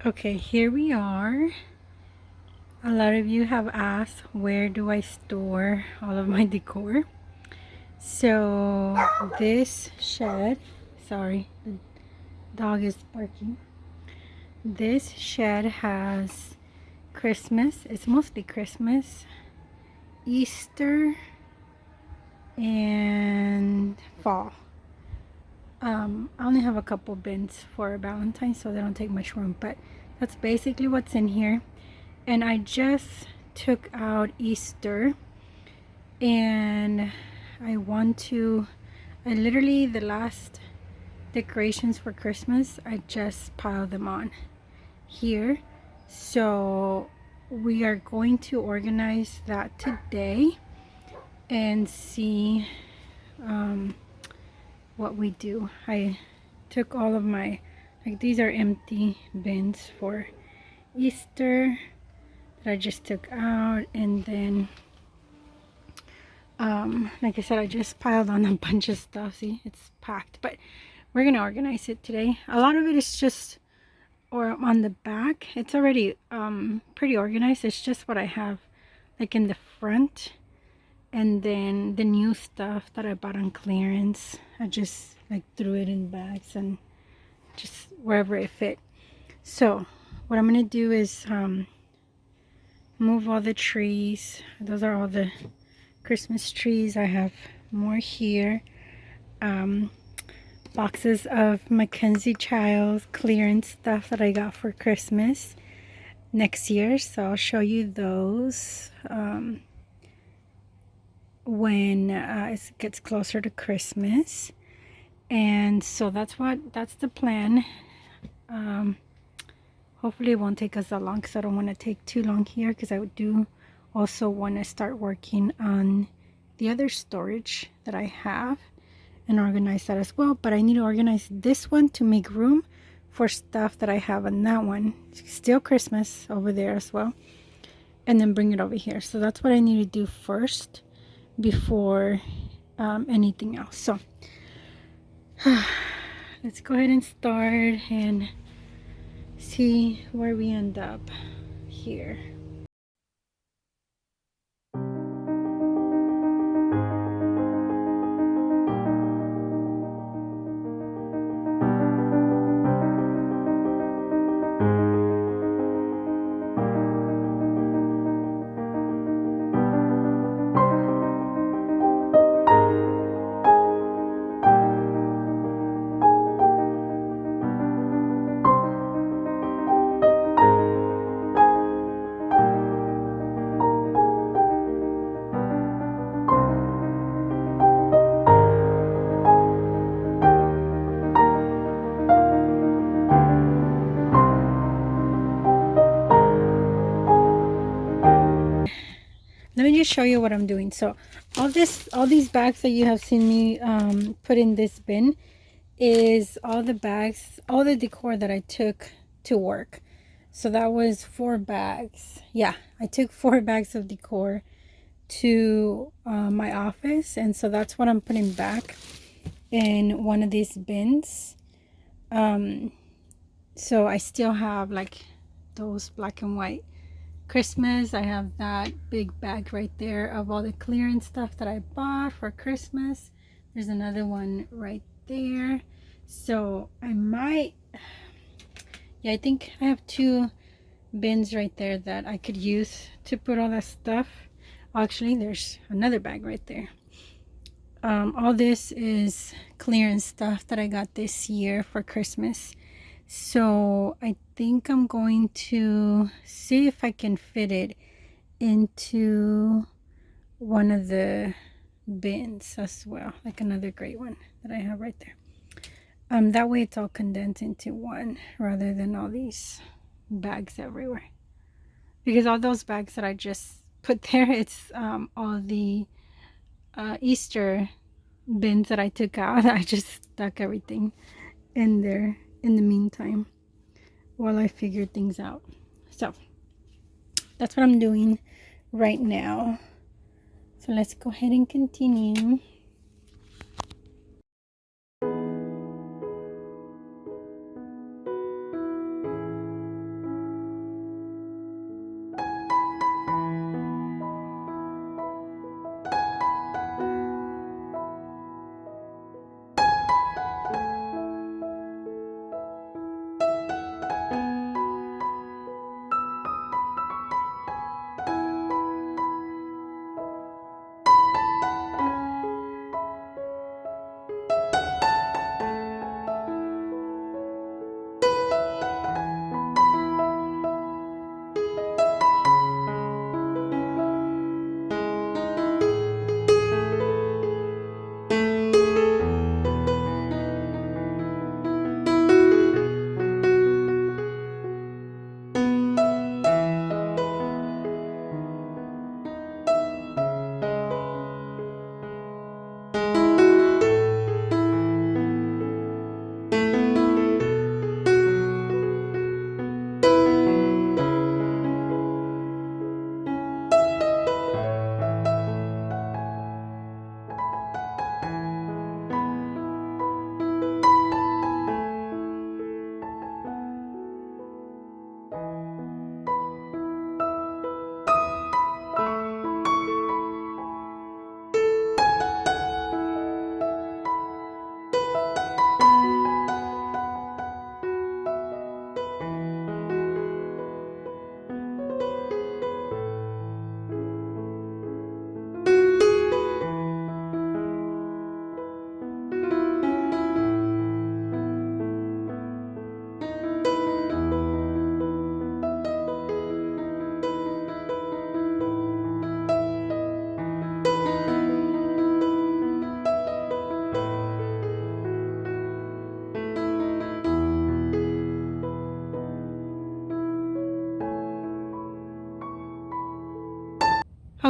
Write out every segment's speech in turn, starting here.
Okay, here we are. A lot of you have asked where do I store all of my decor. So this shed, sorry, the dog is barking. This shed has Christmas. It's mostly Christmas, Easter, and fall. I only have a couple bins for Valentine's, so they don't take much room, but that's basically what's in here. And I just took out Easter, and I literally, the last decorations for Christmas, I just piled them on here. So we are going to organize that today and see what we do. I took all of my, like, these are empty bins for Easter that I just took out, and then like I said, I just piled on a bunch of stuff. See, it's packed, but we're gonna organize it today. A lot of it is just, or on the back, it's already pretty organized. It's just what I have like in the front, and then the new stuff that I bought on clearance, I just like threw it in bags and just wherever it fit. So what I'm gonna do is move all the trees. Those are all the Christmas trees. I have more here. Boxes of Mackenzie Childs clearance stuff that I got for Christmas next year, so I'll show you those when it gets closer to Christmas. And so that's the plan. Hopefully it won't take us that long, because I don't want to take too long here, because I do also want to start working on the other storage that I have and organize that as well. But I need to organize this one to make room for stuff that I have on that one. Still Christmas over there as well, and then bring it over here. So that's what I need to do first before anything else. So let's go ahead and start and see where we end up here. Let me just show you what I'm doing. So all these bags that you have seen me put in this bin is all the bags, all the decor that I took to work. So that was 4 bags. Yeah, I took 4 bags of decor to my office, and so that's what I'm putting back in one of these bins. So I still have like those black and white Christmas. I have that big bag right there of all the clearance stuff that I bought for Christmas. There's another one right there. So I might, yeah, I think I have 2 bins right there that I could use to put all that stuff. Actually, there's another bag right there. All this is clearance stuff that I got this year for Christmas. So I think I'm going to see if I can fit it into one of the bins as well, like another gray one that I have right there. That way it's all condensed into one rather than all these bags everywhere, because all those bags that I just put there, it's all the Easter bins that I took out. I just stuck everything in there in the meantime while I figure things out. So that's what I'm doing right now. So let's go ahead and continue.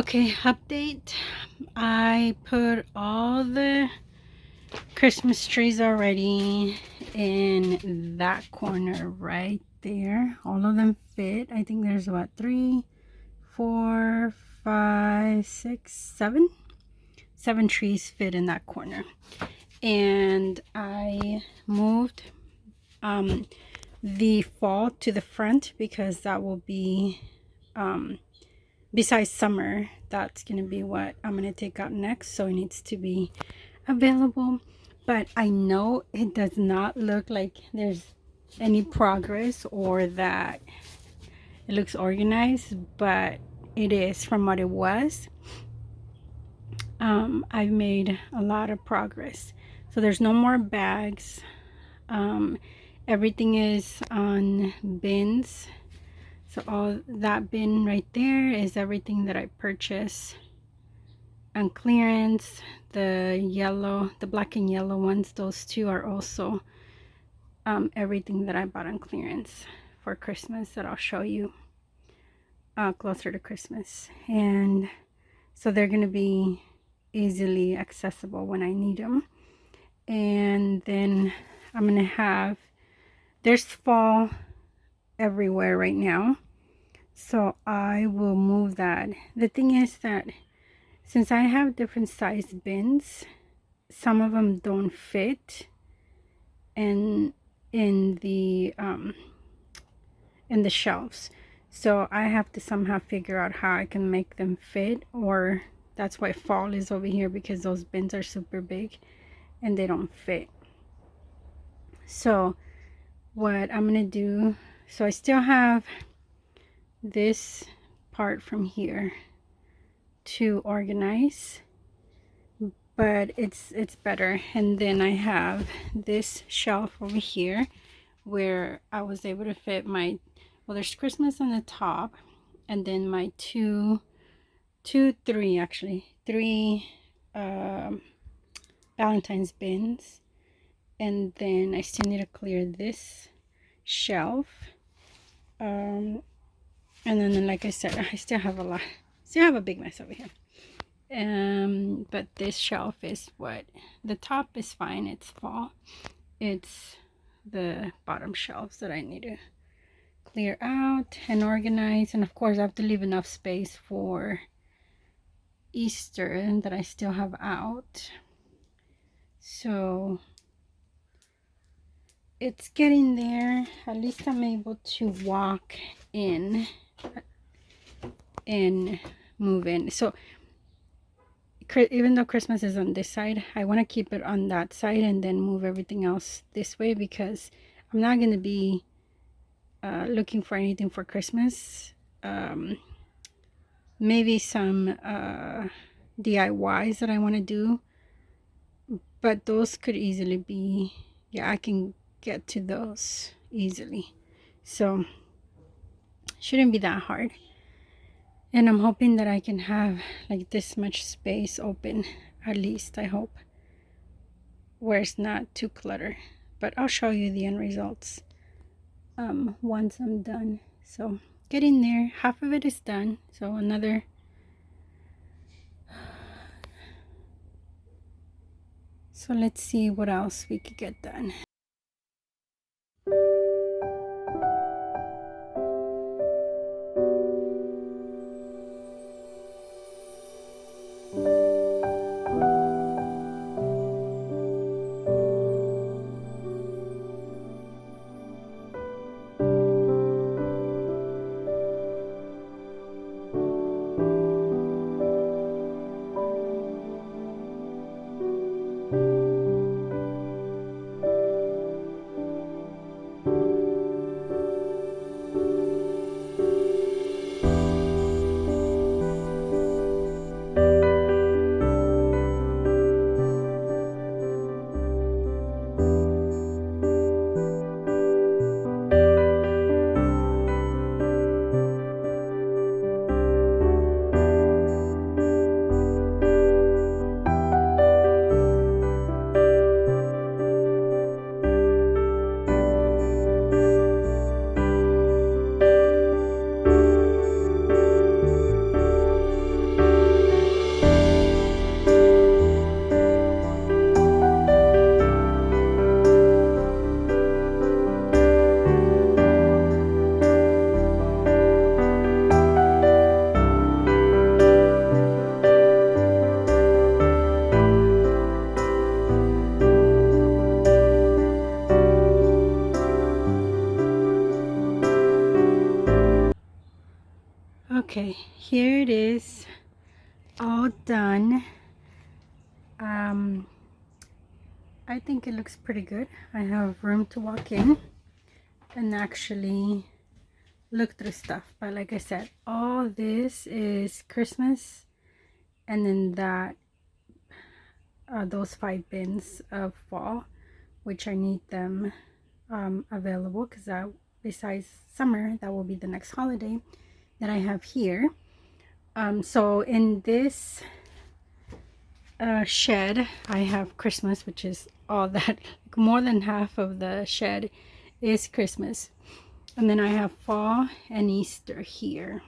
Okay, update. I put all the Christmas trees already in that corner right there. All of them fit. I think there's what, 3, 4, 5, 6, 7? 7 trees fit in that corner. And I moved the fall to the front because that will be besides summer, that's gonna be what I'm gonna take out next, so it needs to be available. But I know it does not look like there's any progress or that it looks organized, but it is from what it was. I've made a lot of progress. So there's no more bags. Everything is on bins. So all that bin right there is everything that I purchased on clearance. The yellow, the black and yellow ones, those two are also everything that I bought on clearance for Christmas that I'll show you closer to Christmas. And so they're going to be easily accessible when I need them. And then I'm going to have, there's fall everywhere right now, so I will move that. The thing is that since I have different size bins, some of them don't fit in the shelves, so I have to somehow figure out how I can make them fit, or that's why fall is over here, because those bins are super big and they don't fit. So what I'm gonna do, so I still have this part from here to organize, but it's better. And then I have this shelf over here where I was able to fit my, well, there's Christmas on the top, and then my three Valentine's bins. And then I still need to clear this shelf. And then, like I said, I still have a big mess over here. But this shelf is what, the top is fine, it's fall. It's the bottom shelves that I need to clear out and organize. And of course I have to leave enough space for Easter that I still have out. So it's getting there. At least I'm able to walk in and move in. So even though Christmas is on this side, I want to keep it on that side and then move everything else this way, because I'm not going to be looking for anything for Christmas. Maybe some DIYs that I want to do, but those could easily be, yeah, I can get to those easily, so shouldn't be that hard. And I'm hoping that I can have like this much space open, at least I hope, where it's not too cluttered. But I'll show you the end results once I'm done. So getting there, half of it is done, so another so let's see what else we could get done. Okay, here it is, all done. I think it looks pretty good. I have room to walk in and actually look through stuff. But like I said, all this is Christmas, and then that those 5 bins of fall, which I need them available, because besides summer, that will be the next holiday that I have here. So in this shed, I have Christmas, which is all that, like more than half of the shed is Christmas. And then I have fall and Easter here.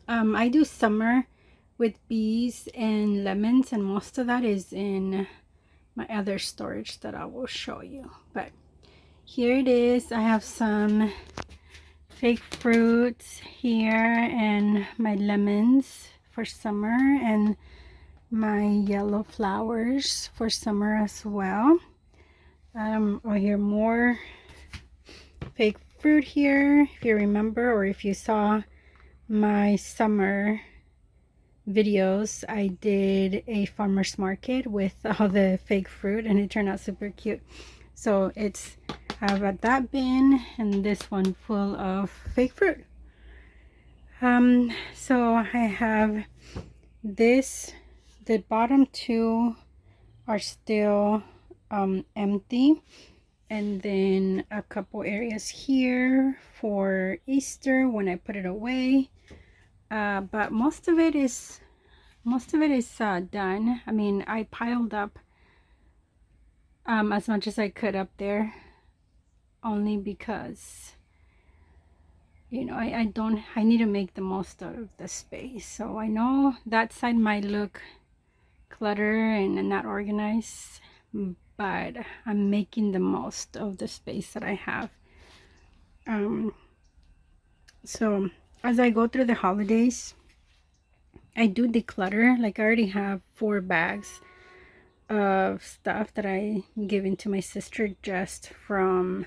I do summer with bees and lemons, and most of that is in my other storage that I will show you. But here it is. I have some fake fruits here and my lemons for summer, and my yellow flowers for summer as well. I hear more fake fruit here. If you remember, or if you saw my summer videos, I did a farmer's market with all the fake fruit, and it turned out super cute. So it's, I've got that bin and this one full of fake fruit. So I have this, the bottom 2 are still empty, and then a couple areas here for Easter when I put it away. But most of it is done. I mean, I piled up as much as I could up there, only because, you know, I need to make the most out of the space. So I know that side might look clutter and not organized, but I'm making the most of the space that I have. So as I go through the holidays, I do declutter. Like, I already have 4 bags of stuff that I given to my sister just from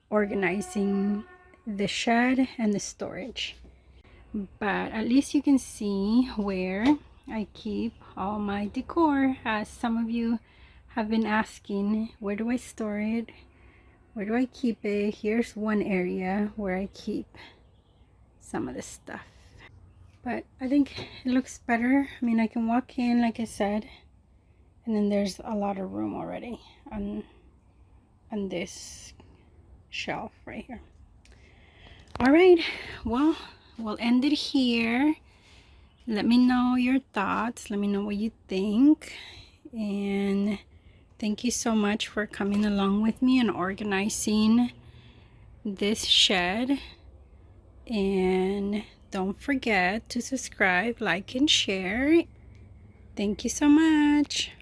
organizing the shed and the storage. But at least you can see where I keep all my decor, as some of you have been asking, where do I store it, where do I keep it? Here's one area where I keep some of the stuff. But I think it looks better. I mean, I can walk in, like I said, and then there's a lot of room already on this shelf right here. All right, well, we'll end it here. Let me know your thoughts. Let me know what you think. And thank you so much for coming along with me and organizing this shed. And don't forget to subscribe, like, and share. Thank you so much.